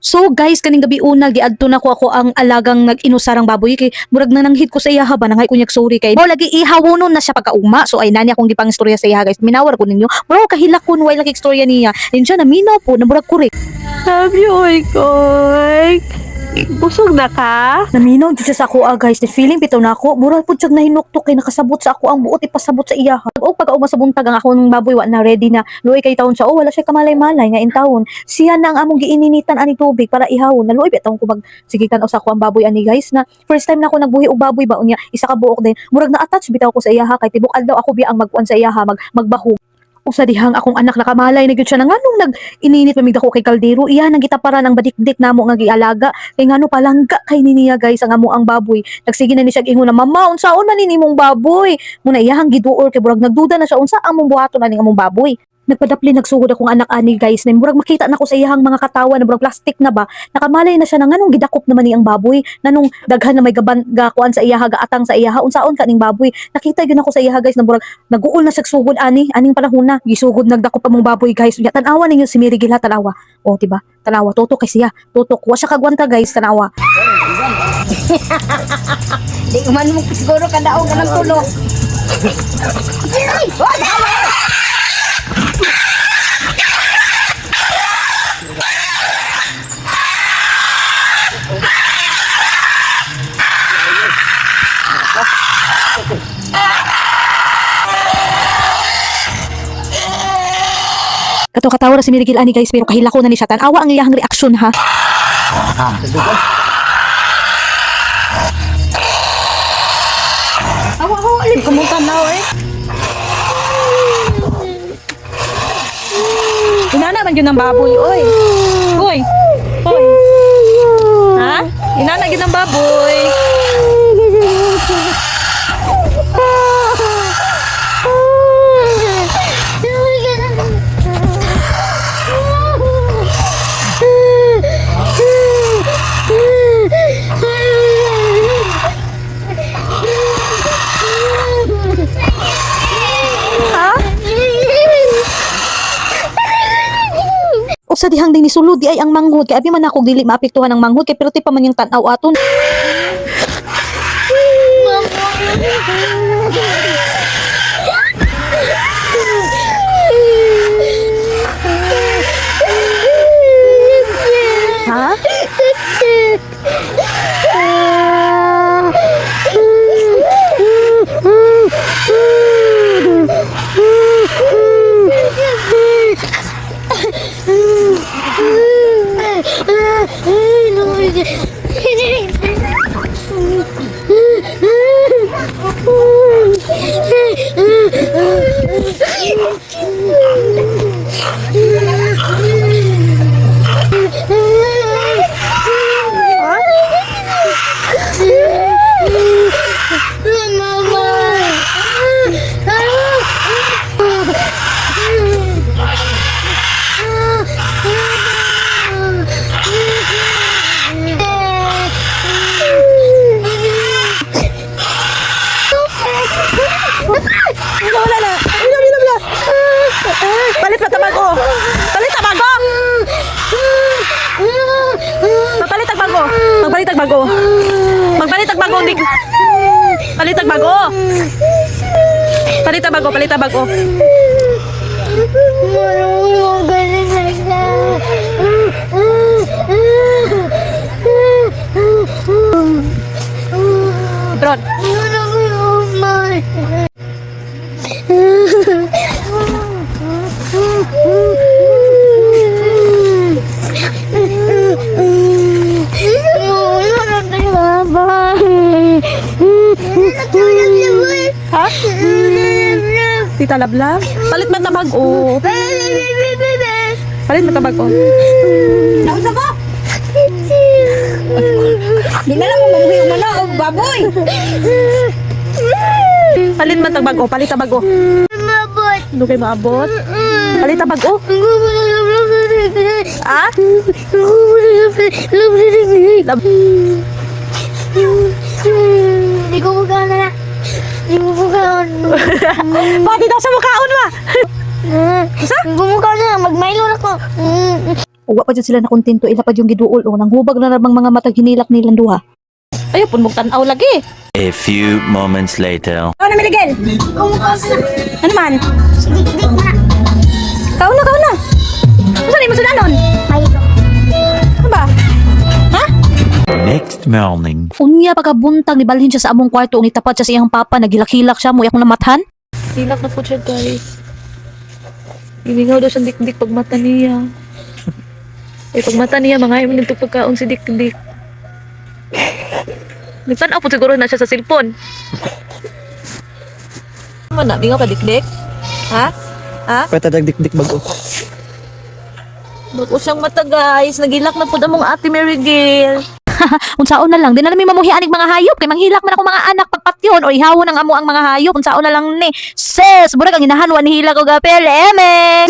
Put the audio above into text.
So guys, kaning gabi una giadto na ko ako ang alagang nag-inusarang baboy kay murag na nanghit ko sa iya ba nangay kunyag sorry kay mo lagi ihawonon na siya pagkaugma. So ay nani akong gipang istorya sa iya guys. Minawar ko ninyo. Murag kahilakon way lagi istorya niya. Din siya naminaw po na murag correct. Sabi, oy, koy. Busog na ka? Naminaw jud siya sa ako guys. Ni feeling bitaw na ako. Murag pud siya nahinuktok kay nakasabot sa ako ang buot ipasabot sa iya. O pagkaugma sa buntag ang akong baboy wa na ready na. Luoy kay taon siya. Oh wala siya kamalay-malay nga in taon. Siya na ang among giininitan ani tubig para ihawon. Naluoy bitaw ko mag sige tan sa ako ang baboy ani guys na first time na ako nagbuhi og baboy ba unya isa ka buok din. Murag na attach bitaw ko sa iya kay tibok adlaw ako biya ang magkuan sa iya magbahog. Usa dihang akong anak nakamalay na gyud siya nang nganong nag-ininit mamigda ko kay kaldero iya nang gitapara ng badikdik namo nga gialaga kay ngano palangga kay niya guys ang amo ang baboy nagsige na ni siya ingon na mama unsaon man ni imong baboy muna iyahang giduol kay burag nagduda na siya unsa among buhaton ani among baboy. Nagpadapli nagsugod akong anak ani guys na murag makita na ko sa iyahang mga katawan na murag plastic na ba nakamalay na siya nang nganong gidakop naman ni ang baboy nanong daghan na may gakuan sa iyaha gaatang sa iyaha unsaon kaning baboy nakita gyud ako sa iyaha guys na murag naguol na sa sugod aning panahon na gisugod nagdakop among baboy guys unya tan-awa ninyo si Mary Gil ha tanawa o tiba tanawa tutok kay siya tutok wa siya kagwanta guys tanawa. Di man mo siguro kadaog ka ng tulo. Kato katawa na si Mary Gil ani guys pero kahilako na ni siya tan-awa ang iyahang reaksyon ha. Hawa alin kumunta na eh. Inana man yun ng baboy, oy. Oy. Oy. Ha? Inana yun ng baboy. O sa dihang din ni sulod di ay ang manghud kay abi man ako dili maapektuhan ng manghud kay pero ti pa man yung tan-aw aton. Ha? Wala na. Inom. Palit pa tabago. Palit tabago. Palit tabago. Magpalit tabago. Magpalit tabago. Palit tabago. Palit tabago. Palit tabago. Bron. Ha? Tita Lablab? Palit man tabago. Palit man tabago. Nausa ba? Di na lang mo mamuhi o mana o baboy. Palit man tabago. Palit tabago. Mabot. Hindi kayo maabot. Palit tabago. Ah? Di ko mukhaan na. Di ko mukhaan. Pati daw sa mukhaon ba? Di ko mukhaan na. Magmailo na ko. Uwa pa dyan sila na kontento, ila pa yung giduol o nang hubag na namang mga matag hinilak nilang duha. Ayaw, punmog tanaw lagi. A few moments later. Ikaw na, Miguel. Kumukha na. Ano man? Dik-dik na. Kauna. Saan mo sudanon? Ay, Ano ba? Ha? Next morning. Unya pagkabuntag ni balhin siya sa among kwarto ug nitapat siya sa iyang papa nagilak-hilak siya mo akong namathan. Hilak na po siya, guys. Ilingaw daw siyang dik-dik pag mata niya. Pag mata niya, mga iman nito pagkaon si dik-dik. Nagtanaw po siguro na siya sa cellphone. Ano na, bingaw ka dik-dik? Ha? Patadag dik-dik bago. Bago siyang mata, guys. Nagilak na po damong ate Mary Gail. Unsaon na lang, di na namin mamuhian mga hayop kay manghilak man ako mga anak pagpatyon o ihawon ang amo ang mga hayop. Unsaon na lang ni. Sis, murag ang inahanwa ni hilak og apel, eme.